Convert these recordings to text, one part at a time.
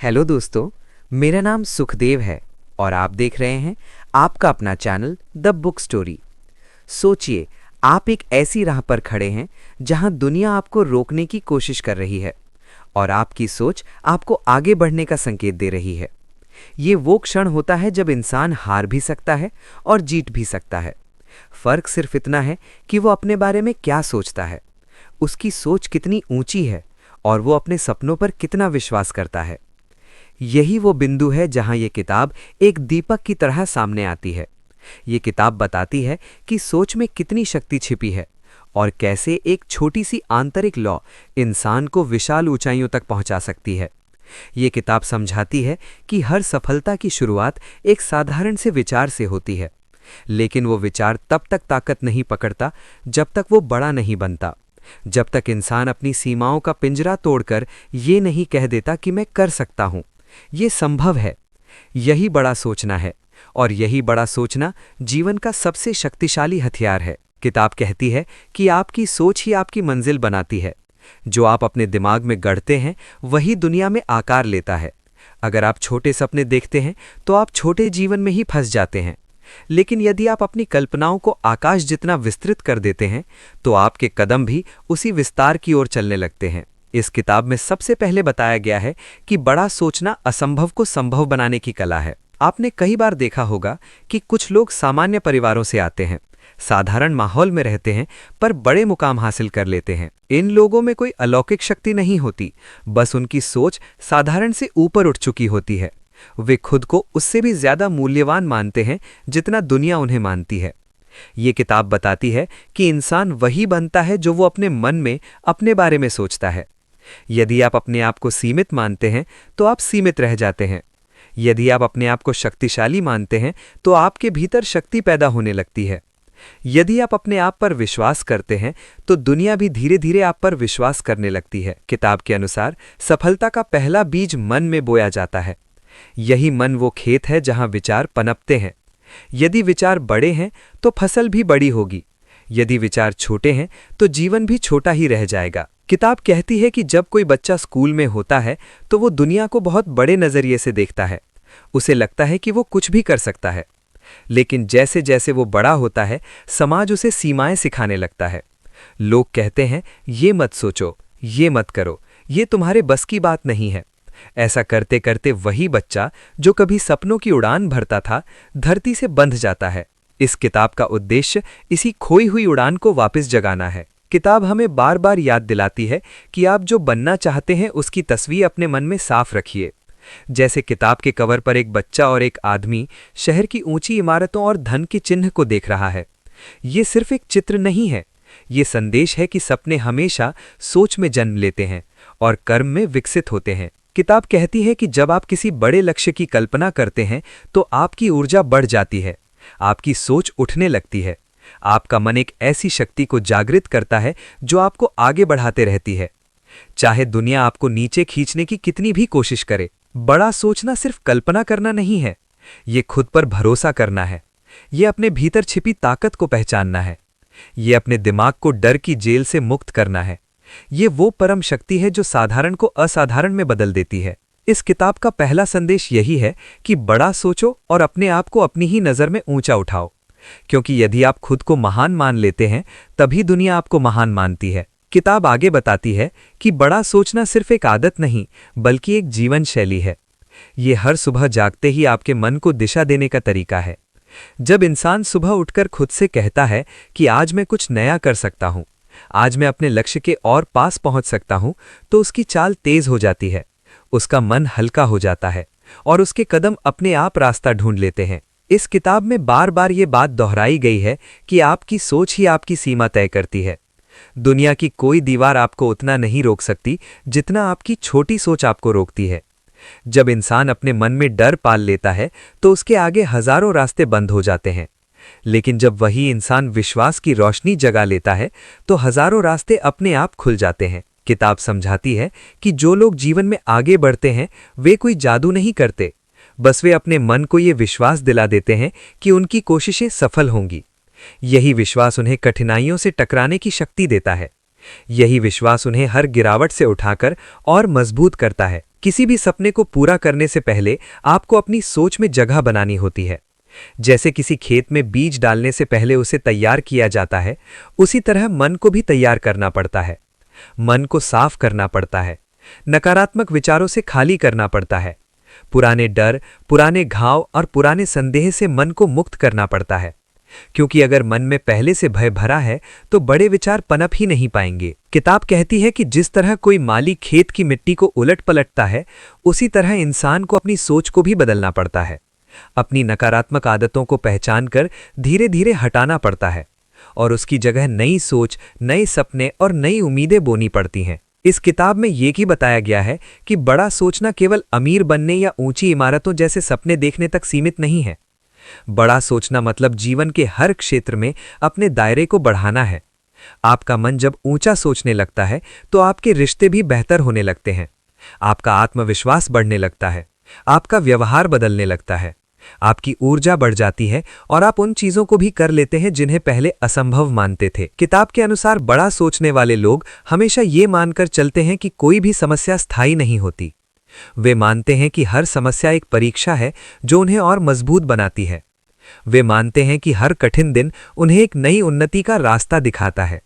Hello दोस्तों, मेरा नाम सुखदेव है और आप देख रहे हैं आपका अपना चैनल द बुक स्टोरी। सोचिए, आप एक ऐसी राह पर खड़े हैं जहां दुनिया आपको रोकने की कोशिश कर रही है और आपकी सोच आपको आगे बढ़ने का संकेत दे रही है। ये वो क्षण होता है जब इंसान हार भी सकता है और जीत भी सकता है। फर्क सिर्फ इतना है कि वो अपने बारे में क्या सोचता है, उसकी सोच कितनी ऊंची है और वो अपने सपनों पर कितना विश्वास करता है। यही वो बिंदु है जहां ये किताब एक दीपक की तरह सामने आती है। ये किताब बताती है कि सोच में कितनी शक्ति छिपी है और कैसे एक छोटी सी आंतरिक लौ इंसान को विशाल ऊंचाइयों तक पहुंचा सकती है। ये किताब समझाती है कि हर सफलता की शुरुआत एक साधारण से विचार से होती है, लेकिन वो विचार तब तक ताकत नहीं पकड़ता जब तक वो बड़ा नहीं बनता, जब तक इंसान अपनी सीमाओं का पिंजरा तोड़कर ये नहीं कह देता कि मैं कर सकता हूं, ये संभव है। यही बड़ा सोचना है और यही बड़ा सोचना जीवन का सबसे शक्तिशाली हथियार है। किताब कहती है कि आपकी सोच ही आपकी मंजिल बनाती है। जो आप अपने दिमाग में गढ़ते हैं वही दुनिया में आकार लेता है। अगर आप छोटे सपने देखते हैं तो आप छोटे जीवन में ही फंस जाते हैं, लेकिन यदि आप अपनी कल्पनाओं को आकाश जितना विस्तृत कर देते हैं तो आपके कदम भी उसी विस्तार की ओर चलने लगते हैं। इस किताब में सबसे पहले बताया गया है कि बड़ा सोचना असंभव को संभव बनाने की कला है। आपने कई बार देखा होगा कि कुछ लोग सामान्य परिवारों से आते हैं, साधारण माहौल में रहते हैं, पर बड़े मुकाम हासिल कर लेते हैं। इन लोगों में कोई अलौकिक शक्ति नहीं होती, बस उनकी सोच साधारण से ऊपर उठ चुकी होती है। वे खुद को उससे भी ज्यादा मूल्यवान मानते हैं जितना दुनिया उन्हें मानती है। ये किताब बताती है कि इंसान वही बनता है जो वो अपने मन में अपने बारे में सोचता है। यदि आप अपने आप को सीमित मानते हैं तो आप सीमित रह जाते हैं। यदि आप अपने आप को शक्तिशाली मानते हैं तो आपके भीतर शक्ति पैदा होने लगती है। यदि आप अपने आप पर विश्वास करते हैं तो दुनिया भी धीरे धीरे आप पर विश्वास करने लगती है। किताब के अनुसार सफलता का पहला बीज मन में बोया जाता है। यही मन वो खेत है जहां विचार पनपते हैं। यदि विचार बड़े हैं तो फसल भी बड़ी होगी, यदि विचार छोटे हैं तो जीवन भी छोटा ही रह जाएगा। किताब कहती है कि जब कोई बच्चा स्कूल में होता है तो वो दुनिया को बहुत बड़े नजरिए से देखता है। उसे लगता है कि वो कुछ भी कर सकता है, लेकिन जैसे जैसे वो बड़ा होता है समाज उसे सीमाएं सिखाने लगता है। लोग कहते हैं, ये मत सोचो, ये मत करो, ये तुम्हारे बस की बात नहीं है। ऐसा करते करते वही बच्चा जो कभी सपनों की उड़ान भरता था धरती से बंध जाता है। इस किताब का उद्देश्य इसी खोई हुई उड़ान को वापस जगाना है। किताब हमें बार बार याद दिलाती है कि आप जो बनना चाहते हैं उसकी तस्वीर अपने मन में साफ रखिए। जैसे किताब के कवर पर एक बच्चा और एक आदमी शहर की ऊंची इमारतों और धन के चिन्ह को देख रहा है। ये सिर्फ एक चित्र नहीं है, ये संदेश है कि सपने हमेशा सोच में जन्म लेते हैं और कर्म में विकसित होते हैं। किताब कहती है कि जब आप किसी बड़े लक्ष्य की कल्पना करते हैं तो आपकी ऊर्जा बढ़ जाती है, आपकी सोच उठने लगती है। आपका मन एक ऐसी शक्ति को जागृत करता है जो आपको आगे बढ़ाते रहती है, चाहे दुनिया आपको नीचे खींचने की कितनी भी कोशिश करे। बड़ा सोचना सिर्फ कल्पना करना नहीं है, ये खुद पर भरोसा करना है, ये अपने भीतर छिपी ताकत को पहचानना है, ये अपने दिमाग को डर की जेल से मुक्त करना है। ये वो परम शक्ति है जो साधारण को असाधारण में बदल देती है। इस किताब का पहला संदेश यही है कि बड़ा सोचो और अपने आप को अपनी ही नज़र में ऊंचा उठाओ, क्योंकि यदि आप खुद को महान मान लेते हैं तभी दुनिया आपको महान मानती है। किताब आगे बताती है कि बड़ा सोचना सिर्फ एक आदत नहीं बल्कि एक जीवन शैली है। ये हर सुबह जागते ही आपके मन को दिशा देने का तरीका है। जब इंसान सुबह उठकर खुद से कहता है कि आज मैं कुछ नया कर सकता हूँ, आज मैं अपने लक्ष्य के और पास पहुंच सकता हूं, तो उसकी चाल तेज हो जाती है, उसका मन हल्का हो जाता है और उसके कदम अपने आप रास्ता ढूंढ लेते हैं। इस किताब में बार बार ये बात दोहराई गई है कि आपकी सोच ही आपकी सीमा तय करती है। दुनिया की कोई दीवार आपको उतना नहीं रोक सकती जितना आपकी छोटी सोच आपको रोकती है। जब इंसान अपने मन में डर पाल लेता है तो उसके आगे हजारों रास्ते बंद हो जाते हैं, लेकिन जब वही इंसान विश्वास की रोशनी जगा लेता है तो हजारों रास्ते अपने आप खुल जाते हैं। किताब समझाती है कि जो लोग जीवन में आगे बढ़ते हैं वे कोई जादू नहीं करते, बस वे अपने मन को ये विश्वास दिला देते हैं कि उनकी कोशिशें सफल होंगी। यही विश्वास उन्हें कठिनाइयों से टकराने की शक्ति देता है। यही विश्वास उन्हें हर गिरावट से उठाकर और मजबूत करता है। किसी भी सपने को पूरा करने से पहले आपको अपनी सोच में जगह बनानी होती है। जैसे किसी खेत में बीज डालने से पहले उसे तैयार किया जाता है, उसी तरह मन को भी तैयार करना पड़ता है। मन को साफ करना पड़ता है, नकारात्मक विचारों से खाली करना पड़ता है। पुराने डर, पुराने घाव और पुराने संदेह से मन को मुक्त करना पड़ता है, क्योंकि अगर मन में पहले से भय भरा है तो बड़े विचार पनप ही नहीं पाएंगे। किताब कहती है कि जिस तरह कोई माली खेत की मिट्टी को उलट पलटता है, उसी तरह इंसान को अपनी सोच को भी बदलना पड़ता है। अपनी नकारात्मक आदतों को पहचानकर धीरे धीरे हटाना पड़ता है और उसकी जगह नई सोच, नए सपने और नई उम्मीदें बोनी पड़ती हैं। इस किताब में ये भी बताया गया है कि बड़ा सोचना केवल अमीर बनने या ऊंची इमारतों जैसे सपने देखने तक सीमित नहीं है। बड़ा सोचना मतलब जीवन के हर क्षेत्र में अपने दायरे को बढ़ाना है। आपका मन जब ऊंचा सोचने लगता है तो आपके रिश्ते भी बेहतर होने लगते हैं, आपका आत्मविश्वास बढ़ने लगता है, आपका व्यवहार बदलने लगता है, आपकी ऊर्जा बढ़ जाती है और आप उन चीजों को भी कर लेते हैं जिन्हें पहले असंभव मानते थे। किताब के अनुसार बड़ा सोचने वाले लोग हमेशा ये मानकर चलते हैं कि कोई भी समस्या स्थायी नहीं होती। वे मानते हैं कि हर समस्या एक परीक्षा है जो उन्हें और मजबूत बनाती है। वे मानते हैं कि हर कठिन दिन उन्हें एक नई उन्नति का रास्ता दिखाता है।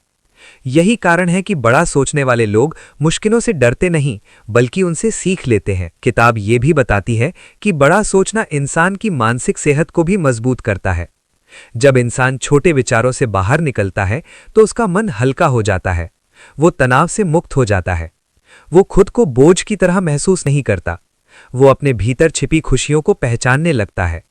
यही कारण है कि बड़ा सोचने वाले लोग मुश्किलों से डरते नहीं, बल्कि उनसे सीख लेते हैं। किताब ये भी बताती है कि बड़ा सोचना इंसान की मानसिक सेहत को भी मजबूत करता है। जब इंसान छोटे विचारों से बाहर निकलता है तो उसका मन हल्का हो जाता है, वो तनाव से मुक्त हो जाता है, वो खुद को बोझ की तरह महसूस नहीं करता, वो अपने भीतर छिपी खुशियों को पहचानने लगता है,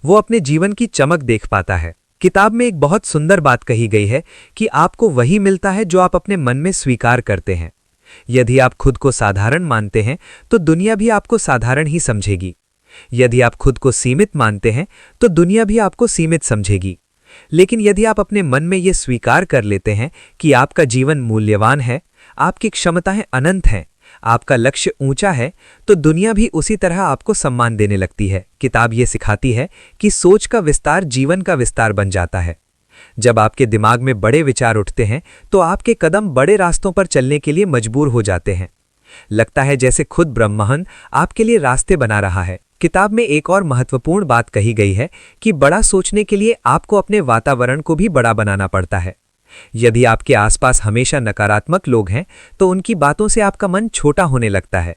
वो अपने जीवन की चमक देख पाता है। किताब में एक बहुत सुंदर बात कही गई है कि आपको वही मिलता है जो आप अपने मन में स्वीकार करते हैं। यदि आप खुद को साधारण मानते हैं तो दुनिया भी आपको साधारण ही समझेगी। यदि आप खुद को सीमित मानते हैं तो दुनिया भी आपको सीमित समझेगी। लेकिन यदि आप अपने मन में यह स्वीकार कर लेते हैं कि आपका जीवन मूल्यवान है, आपकी क्षमताएं अनंत हैं, आपका लक्ष्य ऊंचा है, तो दुनिया भी उसी तरह आपको सम्मान देने लगती है। किताब ये सिखाती है कि सोच का विस्तार जीवन का विस्तार बन जाता है। जब आपके दिमाग में बड़े विचार उठते हैं तो आपके कदम बड़े रास्तों पर चलने के लिए मजबूर हो जाते हैं। लगता है जैसे खुद ब्रह्मांड आपके लिए रास्ते बना रहा है। किताब में एक और महत्वपूर्ण बात कही गई है कि बड़ा सोचने के लिए आपको अपने वातावरण को भी बड़ा बनाना पड़ता है। यदि आपके आसपास हमेशा नकारात्मक लोग हैं तो उनकी बातों से आपका मन छोटा होने लगता है।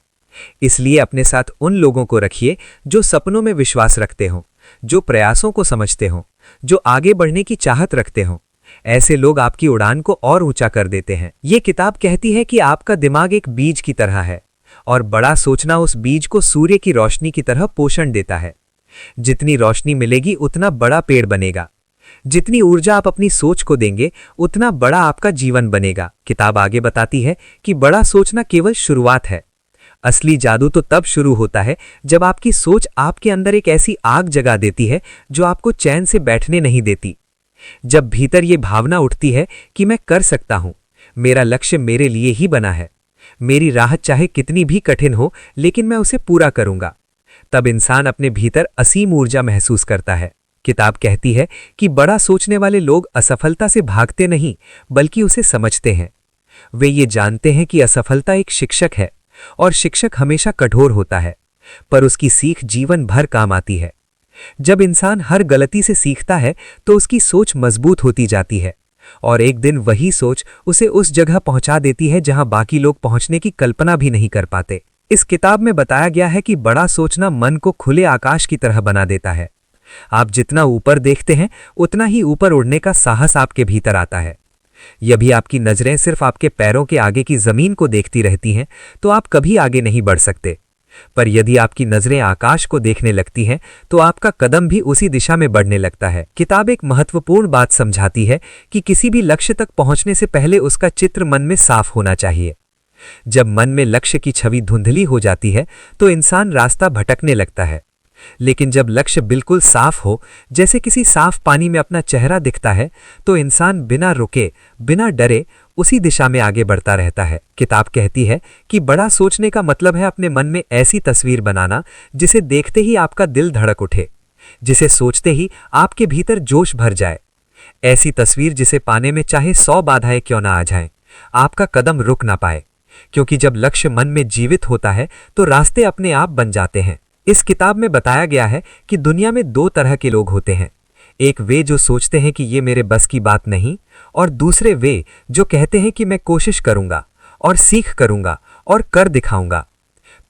इसलिए अपने साथ उन लोगों को रखिए जो सपनों में विश्वास रखते हों, जो प्रयासों को समझते हों, जो आगे बढ़ने की चाहत रखते हों। ऐसे लोग आपकी उड़ान को और ऊंचा कर देते हैं। ये किताब कहती है कि आपका दिमाग एक बीज की तरह है और बड़ा सोचना उस बीज को सूर्य की रोशनी की तरह पोषण देता है। जितनी रोशनी मिलेगी उतना बड़ा पेड़ बनेगा। जितनी ऊर्जा आप अपनी सोच को देंगे उतना बड़ा आपका जीवन बनेगा। किताब आगे बताती है कि बड़ा सोचना केवल शुरुआत है। असली जादू तो तब शुरू होता है जब आपकी सोच आपके अंदर एक ऐसी आग जगा देती है जो आपको चैन से बैठने नहीं देती। जब भीतर ये भावना उठती है कि मैं कर सकता हूं, मेरा लक्ष्य मेरे लिए ही बना है, मेरी राह चाहे कितनी भी कठिन हो लेकिन मैं उसे पूरा करूंगा, तब इंसान अपने भीतर असीम ऊर्जा महसूस करता है। किताब कहती है कि बड़ा सोचने वाले लोग असफलता से भागते नहीं बल्कि उसे समझते हैं। वे ये जानते हैं कि असफलता एक शिक्षक है और शिक्षक हमेशा कठोर होता है, पर उसकी सीख जीवन भर काम आती है। जब इंसान हर गलती से सीखता है तो उसकी सोच मजबूत होती जाती है और एक दिन वही सोच उसे उस जगह पहुंचा देती है जहां बाकी लोग पहुंचने की कल्पना भी नहीं कर पाते। इस किताब में बताया गया है कि बड़ा सोचना मन को खुले आकाश की तरह बना देता है। आप जितना ऊपर देखते हैं उतना ही ऊपर उड़ने का साहस आपके भीतर आता है। यदि आपकी नजरें सिर्फ आपके पैरों के आगे की जमीन को देखती रहती हैं तो आप कभी आगे नहीं बढ़ सकते, पर यदि आपकी नजरें आकाश को देखने लगती हैं तो आपका कदम भी उसी दिशा में बढ़ने लगता है। किताब एक महत्वपूर्ण बात समझाती है कि किसी भी लक्ष्य तक पहुंचने से पहले उसका चित्र मन में साफ होना चाहिए। जब मन में लक्ष्य की छवि धुंधली हो जाती है तो इंसान रास्ता भटकने लगता है, लेकिन जब लक्ष्य बिल्कुल साफ हो, जैसे किसी साफ पानी में अपना चेहरा दिखता है, तो इंसान बिना रुके, बिना डरे उसी दिशा में आगे बढ़ता रहता है। किताब कहती है कि बड़ा सोचने का मतलब है अपने मन में ऐसी तस्वीर बनाना जिसे देखते ही आपका दिल धड़क उठे, जिसे सोचते ही आपके भीतर जोश भर जाए। ऐसी तस्वीर जिसे पाने में चाहे 100 बाधाएं क्यों ना आ जाएं, आपका कदम रुक ना पाए, क्योंकि जब लक्ष्य मन में जीवित होता है तो रास्ते अपने आप बन जाते हैं। इस किताब में बताया गया है कि दुनिया में दो तरह के लोग होते हैं। एक वे जो सोचते हैं कि ये मेरे बस की बात नहीं, और दूसरे वे जो कहते हैं कि मैं कोशिश करूंगा और सीख करूंगा और कर दिखाऊंगा।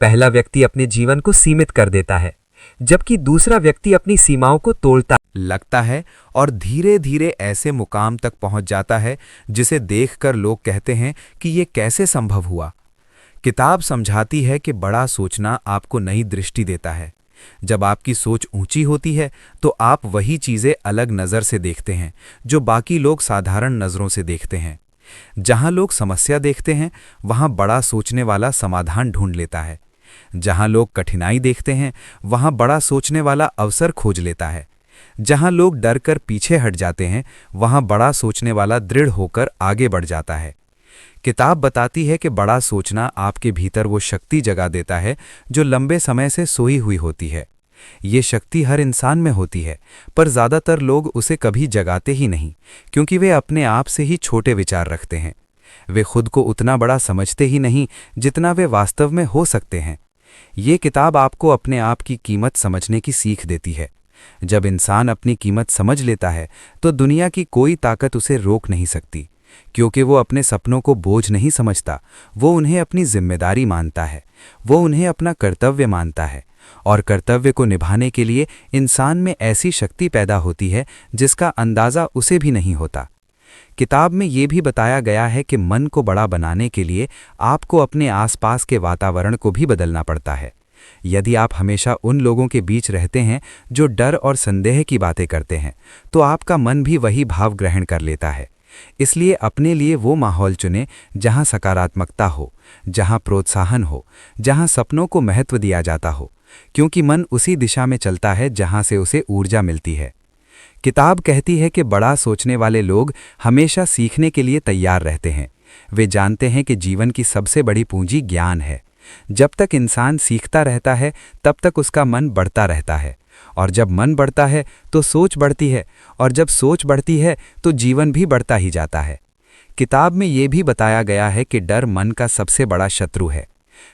पहला व्यक्ति अपने जीवन को सीमित कर देता है, जबकि दूसरा व्यक्ति अपनी सीमाओं को तोड़ता लगता है और धीरे धीरे ऐसे मुकाम तक पहुंच जाता है जिसे देखकर लोग कहते हैं कि ये कैसे संभव हुआ। किताब समझाती है कि बड़ा सोचना आपको नई दृष्टि देता है। जब आपकी सोच ऊंची होती है तो आप वही चीजें अलग नजर से देखते हैं जो बाकी लोग साधारण नजरों से देखते हैं। जहां लोग समस्या देखते हैं वहां बड़ा सोचने वाला समाधान ढूंढ लेता है। जहां लोग कठिनाई देखते हैं वहां बड़ा सोचने वाला अवसर खोज लेता है। जहां लोग डर कर पीछे हट जाते हैं वहां बड़ा सोचने वाला दृढ़ होकर आगे बढ़ जाता है। किताब बताती है कि बड़ा सोचना आपके भीतर वो शक्ति जगा देता है जो लंबे समय से सोई हुई होती है। ये शक्ति हर इंसान में होती है, पर ज़्यादातर लोग उसे कभी जगाते ही नहीं, क्योंकि वे अपने आप से ही छोटे विचार रखते हैं। वे खुद को उतना बड़ा समझते ही नहीं जितना वे वास्तव में हो सकते हैं। ये किताब आपको अपने आप की कीमत समझने की सीख देती है। जब इंसान अपनी कीमत समझ लेता है तो दुनिया की कोई ताकत उसे रोक नहीं सकती, क्योंकि वो अपने सपनों को बोझ नहीं समझता, वो उन्हें अपनी जिम्मेदारी मानता है, वो उन्हें अपना कर्तव्य मानता है। और कर्तव्य को निभाने के लिए इंसान में ऐसी शक्ति पैदा होती है जिसका अंदाज़ा उसे भी नहीं होता। किताब में ये भी बताया गया है कि मन को बड़ा बनाने के लिए आपको अपने आसपास के वातावरण को भी बदलना पड़ता है। यदि आप हमेशा उन लोगों के बीच रहते हैं जो डर और संदेह की बातें करते हैं, तो आपका मन भी वही भाव ग्रहण कर लेता है। इसलिए अपने लिए वो माहौल चुनें जहां सकारात्मकता हो, जहां प्रोत्साहन हो, जहां सपनों को महत्व दिया जाता हो, क्योंकि मन उसी दिशा में चलता है जहां से उसे ऊर्जा मिलती है। किताब कहती है कि बड़ा सोचने वाले लोग हमेशा सीखने के लिए तैयार रहते हैं। वे जानते हैं कि जीवन की सबसे बड़ी पूंजी ज्ञान है। जब तक इंसान सीखता रहता है तब तक उसका मन बढ़ता रहता है, और जब मन बढ़ता है तो सोच बढ़ती है, और जब सोच बढ़ती है तो जीवन भी बढ़ता ही जाता है। किताब में ये भी बताया गया है कि डर मन का सबसे बड़ा शत्रु है।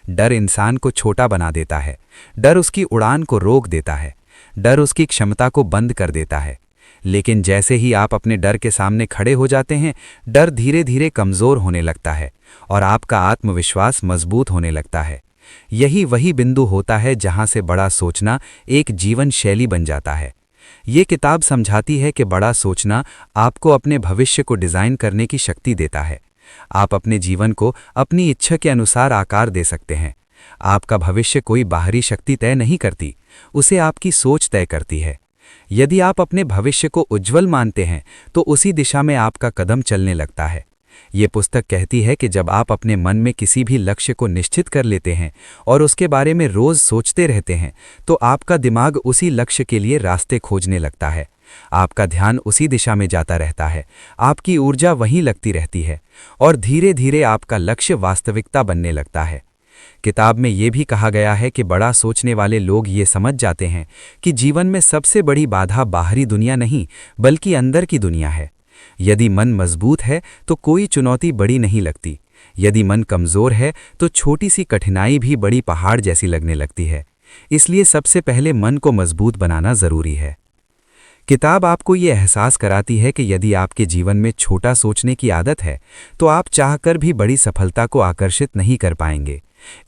डर इंसान को छोटा बना देता है, डर उसकी उड़ान को रोक देता है, डर उसकी क्षमता को बंद कर देता है। लेकिन जैसे ही आप अपने डर के सामने खड़े हो जाते हैं, डर धीरे धीरे कमज़ोर होने लगता है और आपका आत्मविश्वास मजबूत होने लगता है। यही वही बिंदु होता है जहां से बड़ा सोचना एक जीवन शैली बन जाता है। ये किताब समझाती है कि बड़ा सोचना आपको अपने भविष्य को डिज़ाइन करने की शक्ति देता है। आप अपने जीवन को अपनी इच्छा के अनुसार आकार दे सकते हैं। आपका भविष्य कोई बाहरी शक्ति तय नहीं करती, उसे आपकी सोच तय करती है। यदि आप अपने भविष्य को उज्जवल मानते हैं तो उसी दिशा में आपका कदम चलने लगता है। ये पुस्तक कहती है कि जब आप अपने मन में किसी भी लक्ष्य को निश्चित कर लेते हैं और उसके बारे में रोज सोचते रहते हैं, तो आपका दिमाग उसी लक्ष्य के लिए रास्ते खोजने लगता है। आपका ध्यान उसी दिशा में जाता रहता है, आपकी ऊर्जा वहीं लगती रहती है, और धीरे धीरे आपका लक्ष्य वास्तविकता बनने लगता है। किताब में ये भी कहा गया है कि बड़ा सोचने वाले लोग ये समझ जाते हैं कि जीवन में सबसे बड़ी बाधा बाहरी दुनिया नहीं, बल्कि अंदर की दुनिया है। यदि मन मजबूत है तो कोई चुनौती बड़ी नहीं लगती। यदि मन कमज़ोर है तो छोटी सी कठिनाई भी बड़ी पहाड़ जैसी लगने लगती है। इसलिए सबसे पहले मन को मजबूत बनाना ज़रूरी है। किताब आपको ये एहसास कराती है कि यदि आपके जीवन में छोटा सोचने की आदत है तो आप चाहकर भी बड़ी सफलता को आकर्षित नहीं कर पाएंगे।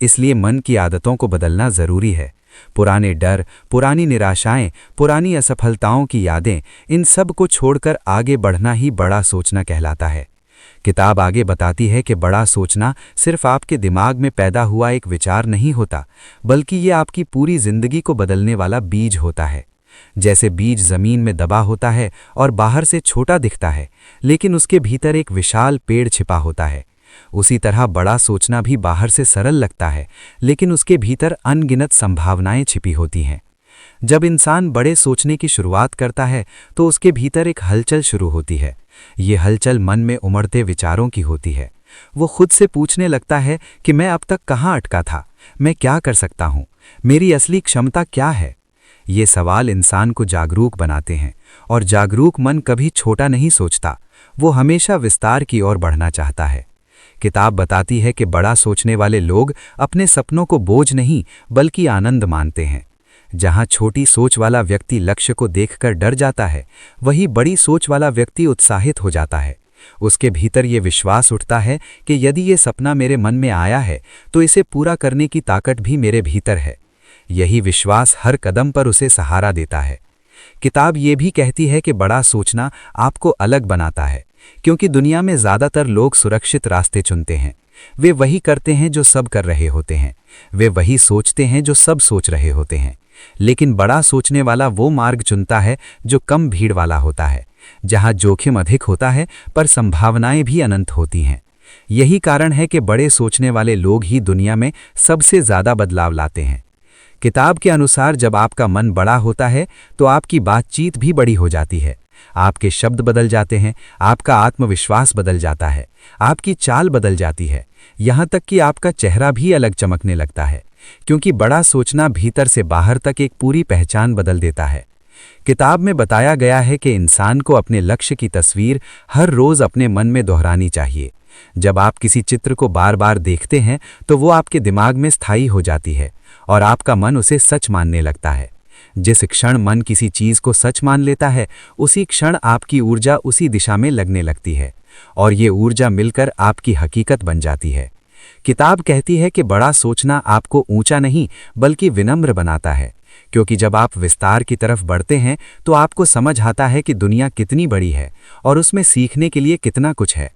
इसलिए मन की आदतों को बदलना ज़रूरी है। पुराने डर, पुरानी निराशाएं, पुरानी असफलताओं की यादें, इन सब को छोड़कर आगे बढ़ना ही बड़ा सोचना कहलाता है। किताब आगे बताती है कि बड़ा सोचना सिर्फ आपके दिमाग में पैदा हुआ एक विचार नहीं होता, बल्कि ये आपकी पूरी जिंदगी को बदलने वाला बीज होता है। जैसे बीज जमीन में दबा होता है और बाहर से छोटा दिखता है, लेकिन उसके भीतर एक विशाल पेड़ छिपा होता है, उसी तरह बड़ा सोचना भी बाहर से सरल लगता है, लेकिन उसके भीतर अनगिनत संभावनाएं छिपी होती हैं। जब इंसान बड़े सोचने की शुरुआत करता है तो उसके भीतर एक हलचल शुरू होती है। ये हलचल मन में उमड़ते विचारों की होती है। वो खुद से पूछने लगता है कि मैं अब तक कहाँ अटका था, मैं क्या कर सकता हूँ, मेरी असली क्षमता क्या है। ये सवाल इंसान को जागरूक बनाते हैं, और जागरूक मन कभी छोटा नहीं सोचता, वो हमेशा विस्तार की ओर बढ़ना चाहता है। किताब बताती है कि बड़ा सोचने वाले लोग अपने सपनों को बोझ नहीं बल्कि आनंद मानते हैं। जहां छोटी सोच वाला व्यक्ति लक्ष्य को देखकर डर जाता है, वही बड़ी सोच वाला व्यक्ति उत्साहित हो जाता है। उसके भीतर ये विश्वास उठता है कि यदि ये सपना मेरे मन में आया है तो इसे पूरा करने की ताकत भी मेरे भीतर है। यही विश्वास हर कदम पर उसे सहारा देता है। किताब ये भी कहती है कि बड़ा सोचना आपको अलग बनाता है, क्योंकि दुनिया में ज़्यादातर लोग सुरक्षित रास्ते चुनते हैं। वे वही करते हैं जो सब कर रहे होते हैं, वे वही सोचते हैं जो सब सोच रहे होते हैं। लेकिन बड़ा सोचने वाला वो मार्ग चुनता है जो कम भीड़ वाला होता है, जहां जोखिम अधिक होता है पर संभावनाएं भी अनंत होती हैं। यही कारण है कि बड़े सोचने वाले लोग ही दुनिया में सबसे ज़्यादा बदलाव लाते हैं। किताब के अनुसार जब आपका मन बड़ा होता है तो आपकी बातचीत भी बड़ी हो जाती है। आपके शब्द बदल जाते हैं, आपका आत्मविश्वास बदल जाता है, आपकी चाल बदल जाती है, यहाँ तक कि आपका चेहरा भी अलग चमकने लगता है, क्योंकि बड़ा सोचना भीतर से बाहर तक एक पूरी पहचान बदल देता है। किताब में बताया गया है कि इंसान को अपने लक्ष्य की तस्वीर हर रोज़ अपने मन में दोहरानी चाहिए। जब आप किसी चित्र को बार बार देखते हैं तो वो आपके दिमाग में स्थायी हो जाती है और आपका मन उसे सच मानने लगता है। जिस क्षण मन किसी चीज़ को सच मान लेता है, उसी क्षण आपकी ऊर्जा उसी दिशा में लगने लगती है और ये ऊर्जा मिलकर आपकी हकीकत बन जाती है। किताब कहती है कि बड़ा सोचना आपको ऊंचा नहीं बल्कि विनम्र बनाता है, क्योंकि जब आप विस्तार की तरफ बढ़ते हैं तो आपको समझ आता है कि दुनिया कितनी बड़ी है और उसमें सीखने के लिए कितना कुछ है।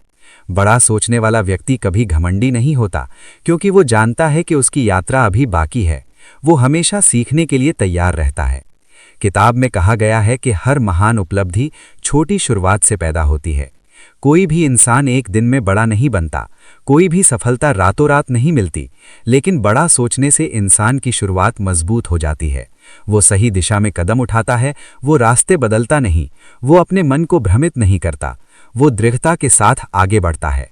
बड़ा सोचने वाला व्यक्ति कभी घमंडी नहीं होता, क्योंकि वो जानता है कि उसकी यात्रा अभी बाकी है। वो हमेशा सीखने के लिए तैयार रहता है। किताब में कहा गया है कि हर महान उपलब्धि छोटी शुरुआत से पैदा होती है। कोई भी इंसान एक दिन में बड़ा नहीं बनता, कोई भी सफलता रातों रात नहीं मिलती, लेकिन बड़ा सोचने से इंसान की शुरुआत मजबूत हो जाती है। वो सही दिशा में कदम उठाता है, वो रास्ते बदलता नहीं, वो अपने मन को भ्रमित नहीं करता, वो दृढ़ता के साथ आगे बढ़ता है।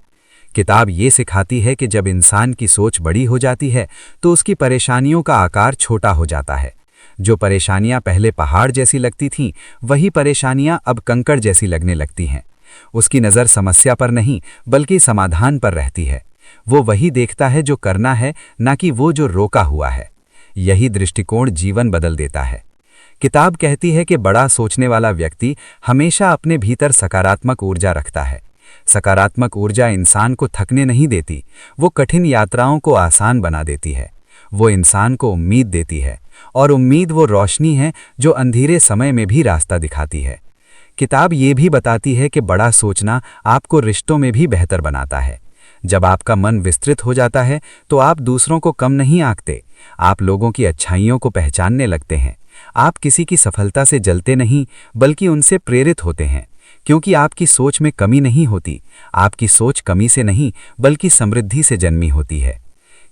किताब ये सिखाती है कि जब इंसान की सोच बड़ी हो जाती है तो उसकी परेशानियों का आकार छोटा हो जाता है। जो परेशानियां पहले पहाड़ जैसी लगती थीं, वही परेशानियां अब कंकड़ जैसी लगने लगती हैं। उसकी नज़र समस्या पर नहीं बल्कि समाधान पर रहती है। वो वही देखता है जो करना है, ना कि वो जो रोका हुआ है। यही दृष्टिकोण जीवन बदल देता है। किताब कहती है कि बड़ा सोचने वाला व्यक्ति हमेशा अपने भीतर सकारात्मक ऊर्जा रखता है। सकारात्मक ऊर्जा इंसान को थकने नहीं देती, वो कठिन यात्राओं को आसान बना देती है। वो इंसान को उम्मीद देती है और उम्मीद वो रोशनी है जो अंधेरे समय में भी रास्ता दिखाती है। किताब ये भी बताती है कि बड़ा सोचना आपको रिश्तों में भी बेहतर बनाता है। जब आपका मन विस्तृत हो जाता है तो आप दूसरों को कम नहीं आंकते, आप लोगों की अच्छाइयों को पहचानने लगते हैं। आप किसी की सफलता से जलते नहीं बल्कि उनसे प्रेरित होते हैं, क्योंकि आपकी सोच में कमी नहीं होती। आपकी सोच कमी से नहीं बल्कि समृद्धि से जन्मी होती है।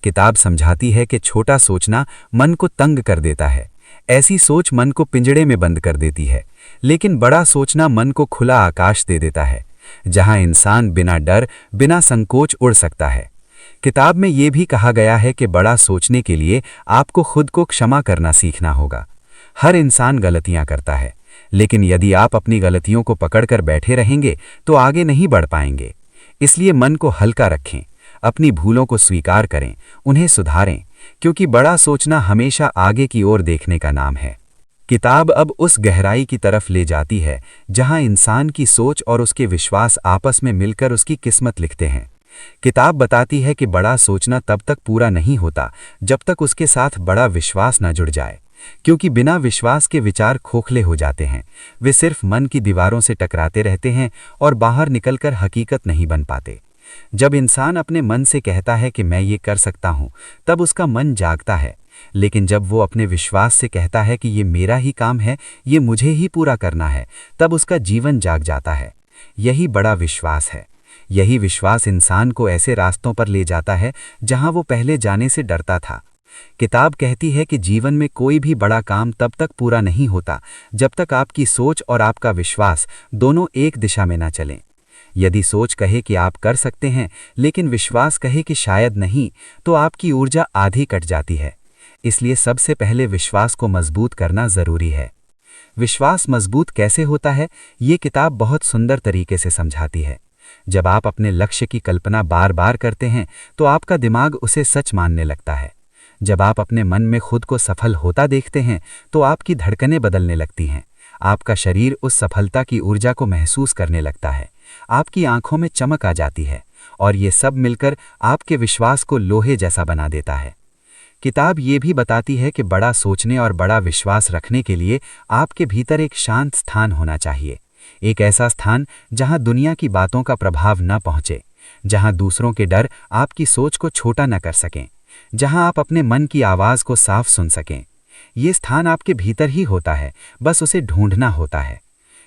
किताब समझाती है कि छोटा सोचना मन को तंग कर देता है, ऐसी सोच मन को पिंजड़े में बंद कर देती है, लेकिन बड़ा सोचना मन को खुला आकाश दे देता है, जहां इंसान बिना डर बिना संकोच उड़ सकता है। किताब में ये भी कहा गया है कि बड़ा सोचने के लिए आपको खुद को क्षमा करना सीखना होगा। हर इंसान गलतियां करता है, लेकिन यदि आप अपनी गलतियों को पकड़कर बैठे रहेंगे तो आगे नहीं बढ़ पाएंगे। इसलिए मन को हल्का रखें, अपनी भूलों को स्वीकार करें, उन्हें सुधारें, क्योंकि बड़ा सोचना हमेशा आगे की ओर देखने का नाम है। किताब अब उस गहराई की तरफ ले जाती है जहां इंसान की सोच और उसके विश्वास आपस में मिलकर उसकी किस्मत लिखते हैं। किताब बताती है कि बड़ा सोचना तब तक पूरा नहीं होता जब तक उसके साथ बड़ा विश्वास न जुड़ जाए, क्योंकि बिना विश्वास के विचार खोखले हो जाते हैं। वे सिर्फ मन की दीवारों से टकराते रहते हैं और बाहर निकलकर हकीकत नहीं बन पाते। जब इंसान अपने मन से कहता है कि मैं ये कर सकता हूँ, तब उसका मन जागता है, लेकिन जब वो अपने विश्वास से कहता है कि ये मेरा ही काम है, ये मुझे ही पूरा करना है, तब उसका जीवन जाग जाता है। यही बड़ा विश्वास है। यही विश्वास इंसान को ऐसे रास्तों पर ले जाता है जहां वो पहले जाने से डरता था। किताब कहती है कि जीवन में कोई भी बड़ा काम तब तक पूरा नहीं होता जब तक आपकी सोच और आपका विश्वास दोनों एक दिशा में न चलें। यदि सोच कहे कि आप कर सकते हैं लेकिन विश्वास कहे कि शायद नहीं, तो आपकी ऊर्जा आधी कट जाती है। इसलिए सबसे पहले विश्वास को मजबूत करना जरूरी है। विश्वास मजबूत कैसे होता है, ये किताब बहुत सुंदर तरीके से समझाती है। जब आप अपने लक्ष्य की कल्पना बार बार करते हैं तो आपका दिमाग उसे सच मानने लगता है। जब आप अपने मन में खुद को सफल होता देखते हैं तो आपकी धड़कनें बदलने लगती हैं। आपका शरीर उस सफलता की ऊर्जा को महसूस करने लगता है। आपकी आंखों में चमक आ जाती है और ये सब मिलकर आपके विश्वास को लोहे जैसा बना देता है। किताब ये भी बताती है कि बड़ा सोचने और बड़ा विश्वास रखने के लिए आपके भीतर एक शांत स्थान होना चाहिए। एक ऐसा स्थान जहां दुनिया की बातों का प्रभाव न पहुंचे, जहां दूसरों के डर आपकी सोच को छोटा न कर सकें, जहां आप अपने मन की आवाज को साफ सुन सकें। ये स्थान आपके भीतर ही होता है, बस उसे ढूंढना होता है।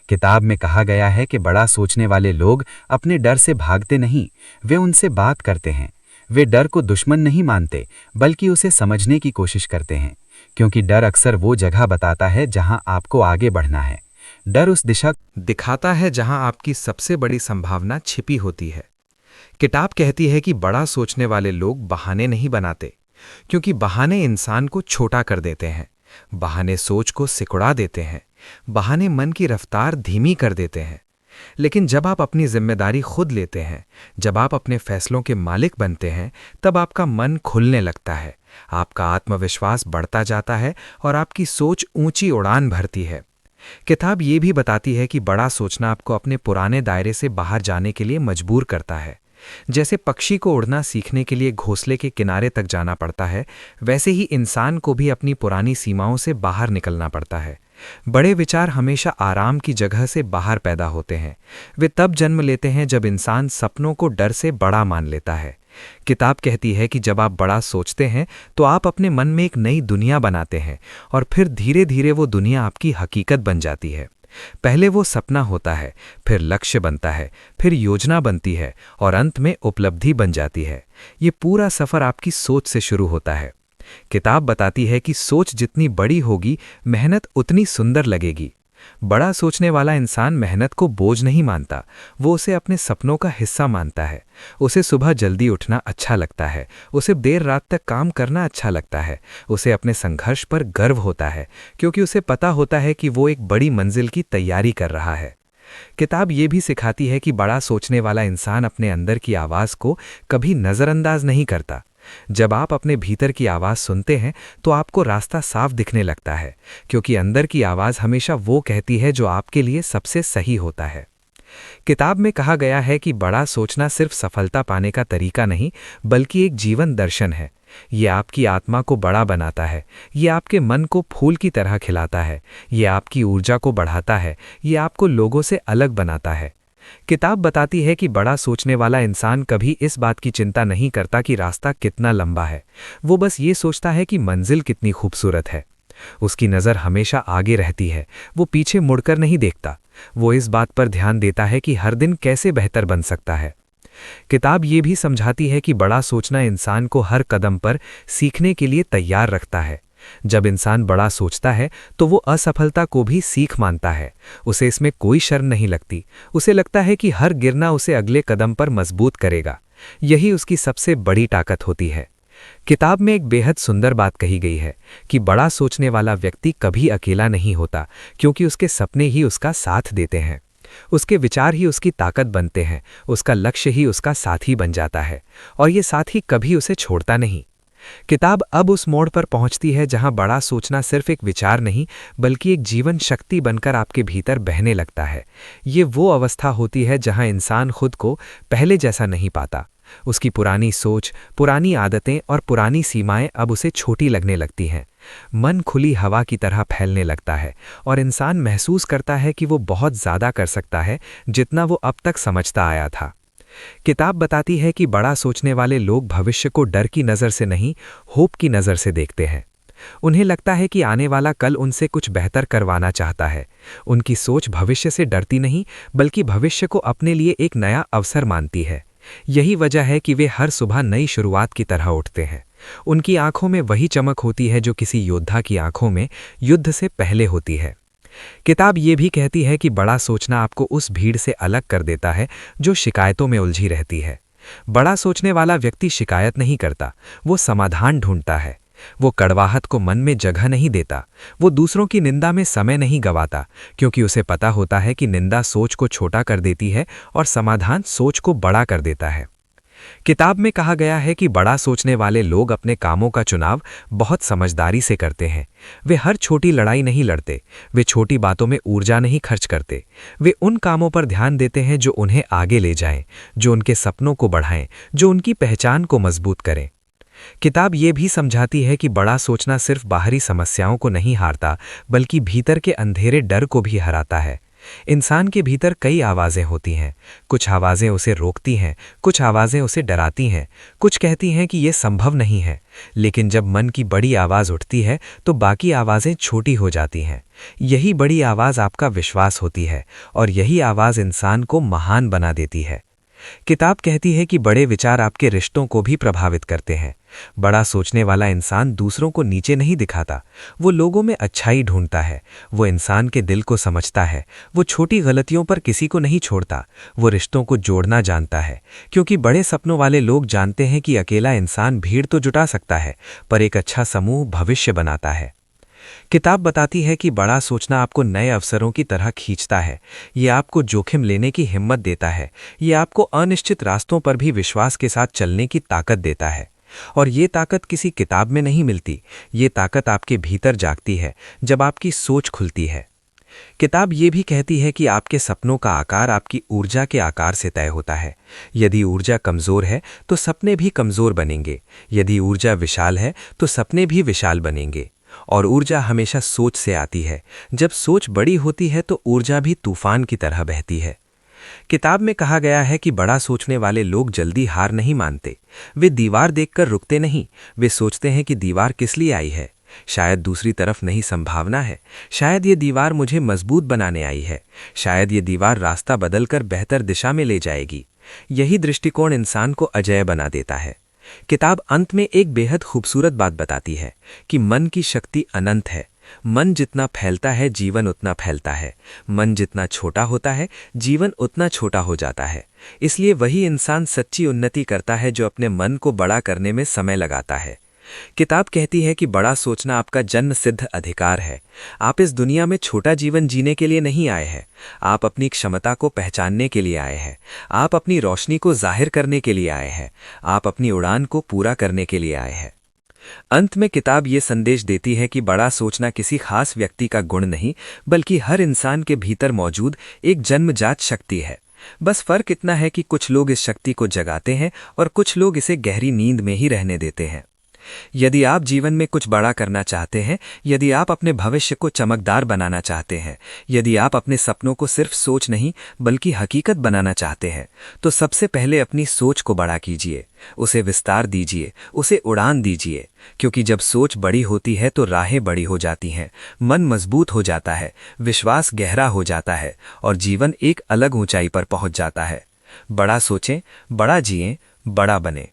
किताब में कहा गया है कि बड़ा सोचने वाले लोग अपने डर से भागते नहीं, वे उनसे बात करते हैं। वे डर को दुश्मन नहीं मानते, बल्कि उसे समझने की कोशिश करते हैं, क्योंकि डर अक्सर वो जगह बताता है जहां आपको आगे बढ़ना है। डर उस दिशा दिखाता है जहां आपकी सबसे बड़ी संभावना छिपी होती है। किताब कहती है कि बड़ा सोचने वाले लोग बहाने नहीं बनाते, क्योंकि बहाने इंसान को छोटा कर देते हैं। बहाने सोच को सिकुड़ा देते हैं। बहाने मन की रफ्तार धीमी कर देते हैं। लेकिन जब आप अपनी जिम्मेदारी खुद लेते हैं, जब आप अपने फैसलों के मालिक बनते हैं, तब आपका मन खुलने लगता है, आपका आत्मविश्वास बढ़ता जाता है और आपकी सोच ऊंची उड़ान भरती है। किताब ये भी बताती है कि बड़ा सोचना आपको अपने पुराने दायरे से बाहर जाने के लिए मजबूर करता है। जैसे पक्षी को उड़ना सीखने के लिए घोंसले के किनारे तक जाना पड़ता है, वैसे ही इंसान को भी अपनी पुरानी सीमाओं से बाहर निकलना पड़ता है। बड़े विचार हमेशा आराम की जगह से बाहर पैदा होते हैं। वे तब जन्म लेते हैं जब इंसान सपनों को डर से बड़ा मान लेता है। किताब कहती है कि जब आप बड़ा सोचते हैं तो आप अपने मन में एक नई दुनिया बनाते हैं और फिर धीरे धीरे वो दुनिया आपकी हकीकत बन जाती है। पहले वो सपना होता है, फिर लक्ष्य बनता है, फिर योजना बनती है और अंत में उपलब्धि बन जाती है। ये पूरा सफर आपकी सोच से शुरू होता है। किताब बताती है कि सोच जितनी बड़ी होगी, मेहनत उतनी सुंदर लगेगी। बड़ा सोचने वाला इंसान मेहनत को बोझ नहीं मानता, वो उसे अपने सपनों का हिस्सा मानता है। उसे सुबह जल्दी उठना अच्छा लगता है, उसे देर रात तक काम करना अच्छा लगता है, उसे अपने संघर्ष पर गर्व होता है, क्योंकि उसे पता होता है कि वो एक बड़ी मंजिल की तैयारी कर रहा है। किताब ये भी सिखाती है कि बड़ा सोचने वाला इंसान अपने अंदर की आवाज़ को कभी नज़रअंदाज नहीं करता। जब आप अपने भीतर की आवाज़ सुनते हैं तो आपको रास्ता साफ दिखने लगता है, क्योंकि अंदर की आवाज़ हमेशा वो कहती है जो आपके लिए सबसे सही होता है। किताब में कहा गया है कि बड़ा सोचना सिर्फ सफलता पाने का तरीका नहीं, बल्कि एक जीवन दर्शन है। ये आपकी आत्मा को बड़ा बनाता है, ये आपके मन को फूल की तरह खिलाता है, ये आपकी ऊर्जा को बढ़ाता है, ये आपको लोगों से अलग बनाता है। किताब बताती है कि बड़ा सोचने वाला इंसान कभी इस बात की चिंता नहीं करता कि रास्ता कितना लंबा है, वो बस ये सोचता है कि मंजिल कितनी खूबसूरत है। उसकी नज़र हमेशा आगे रहती है, वो पीछे मुड़कर नहीं देखता। वो इस बात पर ध्यान देता है कि हर दिन कैसे बेहतर बन सकता है। किताब ये भी समझाती है कि बड़ा सोचना इंसान को हर कदम पर सीखने के लिए तैयार रखता है। जब इंसान बड़ा सोचता है तो वो असफलता को भी सीख मानता है। उसे इसमें कोई शर्म नहीं लगती। उसे लगता है कि हर गिरना उसे अगले कदम पर मजबूत करेगा। यही उसकी सबसे बड़ी ताकत होती है। किताब में एक बेहद सुंदर बात कही गई है कि बड़ा सोचने वाला व्यक्ति कभी अकेला नहीं होता, क्योंकि उसके सपने ही उसका साथ देते हैं। उसके विचार ही उसकी ताकत बनते हैं, उसका लक्ष्य ही उसका साथी बन जाता है, और ये साथी कभी उसे छोड़ता नहीं। किताब अब उस मोड़ पर पहुंचती है जहां बड़ा सोचना सिर्फ एक विचार नहीं, बल्कि एक जीवन शक्ति बनकर आपके भीतर बहने लगता है। ये वो अवस्था होती है जहां इंसान खुद को पहले जैसा नहीं पाता। उसकी पुरानी सोच, पुरानी आदतें और पुरानी सीमाएं अब उसे छोटी लगने लगती हैं। मन खुली हवा की तरह फैलने लगता है और इंसान महसूस करता है कि वो बहुत ज़्यादा कर सकता है जितना वो अब तक समझता आया था। किताब बताती है कि बड़ा सोचने वाले लोग भविष्य को डर की नज़र से नहीं, होप की नज़र से देखते हैं। उन्हें लगता है कि आने वाला कल उनसे कुछ बेहतर करवाना चाहता है। उनकी सोच भविष्य से डरती नहीं, बल्कि भविष्य को अपने लिए एक नया अवसर मानती है। यही वजह है कि वे हर सुबह नई शुरुआत की तरह उठते हैं। उनकी आंखों में वही चमक होती है जो किसी योद्धा की आंखों में युद्ध से पहले होती है। किताब ये भी कहती है कि बड़ा सोचना आपको उस भीड़ से अलग कर देता है जो शिकायतों में उलझी रहती है। बड़ा सोचने वाला व्यक्ति शिकायत नहीं करता, वो समाधान ढूंढता है। वो कड़वाहट को मन में जगह नहीं देता। वो दूसरों की निंदा में समय नहीं गंवाता, क्योंकि उसे पता होता है कि निंदा सोच को छोटा कर देती है और समाधान सोच को बड़ा कर देता है। किताब में कहा गया है कि बड़ा सोचने वाले लोग अपने कामों का चुनाव बहुत समझदारी से करते हैं। वे हर छोटी लड़ाई नहीं लड़ते, वे छोटी बातों में ऊर्जा नहीं खर्च करते। वे उन कामों पर ध्यान देते हैं जो उन्हें आगे ले जाएं, जो उनके सपनों को बढ़ाएं, जो उनकी पहचान को मजबूत करें। किताब ये भी समझाती है कि बड़ा सोचना सिर्फ बाहरी समस्याओं को नहीं हारता, बल्कि भीतर के अंधेरे डर को भी हराता है। इंसान के भीतर कई आवाज़ें होती हैं। कुछ आवाज़ें उसे रोकती हैं, कुछ आवाज़ें उसे डराती हैं, कुछ कहती हैं कि ये संभव नहीं है। लेकिन जब मन की बड़ी आवाज़ उठती है तो बाकी आवाज़ें छोटी हो जाती हैं। यही बड़ी आवाज़ आपका विश्वास होती है, और यही आवाज़ इंसान को महान बना देती है। किताब कहती है कि बड़े विचार आपके रिश्तों को भी प्रभावित करते हैं। बड़ा सोचने वाला इंसान दूसरों को नीचे नहीं दिखाता, वो लोगों में अच्छाई ढूंढता है, वो इंसान के दिल को समझता है, वो छोटी गलतियों पर किसी को नहीं छोड़ता, वो रिश्तों को जोड़ना जानता है। क्योंकि बड़े सपनों वाले लोग जानते हैं कि अकेला इंसान भीड़ तो जुटा सकता है, पर एक अच्छा समूह भविष्य बनाता है। किताब बताती है कि बड़ा सोचना आपको नए अवसरों की तरह खींचता है। ये आपको जोखिम लेने की हिम्मत देता है। ये आपको अनिश्चित रास्तों पर भी विश्वास के साथ चलने की ताकत देता है। और ये ताकत किसी किताब में नहीं मिलती, ये ताकत आपके भीतर जागती है जब आपकी सोच खुलती है। किताब ये भी कहती है कि आपके सपनों का आकार आपकी ऊर्जा के आकार से तय होता है। यदि ऊर्जा कमज़ोर है तो सपने भी कमज़ोर बनेंगे, यदि ऊर्जा विशाल है तो सपने भी विशाल बनेंगे। और ऊर्जा हमेशा सोच से आती है। जब सोच बड़ी होती है तो ऊर्जा भी तूफान की तरह बहती है। किताब में कहा गया है कि बड़ा सोचने वाले लोग जल्दी हार नहीं मानते। वे दीवार देखकर रुकते नहीं, वे सोचते हैं कि दीवार किस लिए आई है। शायद दूसरी तरफ नहीं संभावना है, शायद ये दीवार मुझे मजबूत बनाने आई है, शायद ये दीवार रास्ता बदलकर बेहतर दिशा में ले जाएगी। यही दृष्टिकोण इंसान को अजेय बना देता है। किताब अंत में एक बेहद खूबसूरत बात बताती है कि मन की शक्ति अनंत है। मन जितना फैलता है जीवन उतना फैलता है, मन जितना छोटा होता है जीवन उतना छोटा हो जाता है। इसलिए वही इंसान सच्ची उन्नति करता है जो अपने मन को बड़ा करने में समय लगाता है। किताब कहती है कि बड़ा सोचना आपका जन्म सिद्ध अधिकार है। आप इस दुनिया में छोटा जीवन जीने के लिए नहीं आए हैं, आप अपनी क्षमता को पहचानने के लिए आए हैं, आप अपनी रोशनी को जाहिर करने के लिए आए हैं, आप अपनी उड़ान को पूरा करने के लिए आए हैं। अंत में किताब ये संदेश देती है कि बड़ा सोचना किसी खास व्यक्ति का गुण नहीं, बल्कि हर इंसान के भीतर मौजूद एक जन्मजात शक्ति है। बस फर्क इतना है कि कुछ लोग इस शक्ति को जगाते हैं और कुछ लोग इसे गहरी नींद में ही रहने देते हैं। यदि आप जीवन में कुछ बड़ा करना चाहते हैं, यदि आप अपने भविष्य को चमकदार बनाना चाहते हैं, यदि आप अपने सपनों को सिर्फ सोच नहीं बल्कि हकीकत बनाना चाहते हैं, तो सबसे पहले अपनी सोच को बड़ा कीजिए, उसे विस्तार दीजिए, उसे उड़ान दीजिए। क्योंकि जब सोच बड़ी होती है तो राहें बड़ी हो जाती हैं, मन मजबूत हो जाता है, विश्वास गहरा हो जाता है और जीवन एक अलग ऊंचाई पर पहुंच जाता है। बड़ा सोचें, बड़ा जिएं, बड़ा बने।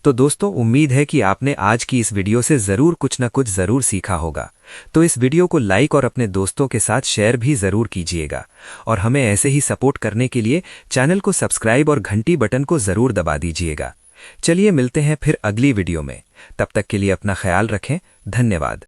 तो दोस्तों, उम्मीद है कि आपने आज की इस वीडियो से ज़रूर कुछ न कुछ ज़रूर सीखा होगा। तो इस वीडियो को लाइक और अपने दोस्तों के साथ शेयर भी ज़रूर कीजिएगा। और हमें ऐसे ही सपोर्ट करने के लिए चैनल को सब्सक्राइब और घंटी बटन को ज़रूर दबा दीजिएगा। चलिए मिलते हैं फिर अगली वीडियो में। तब तक के लिए अपना ख्याल रखें। धन्यवाद।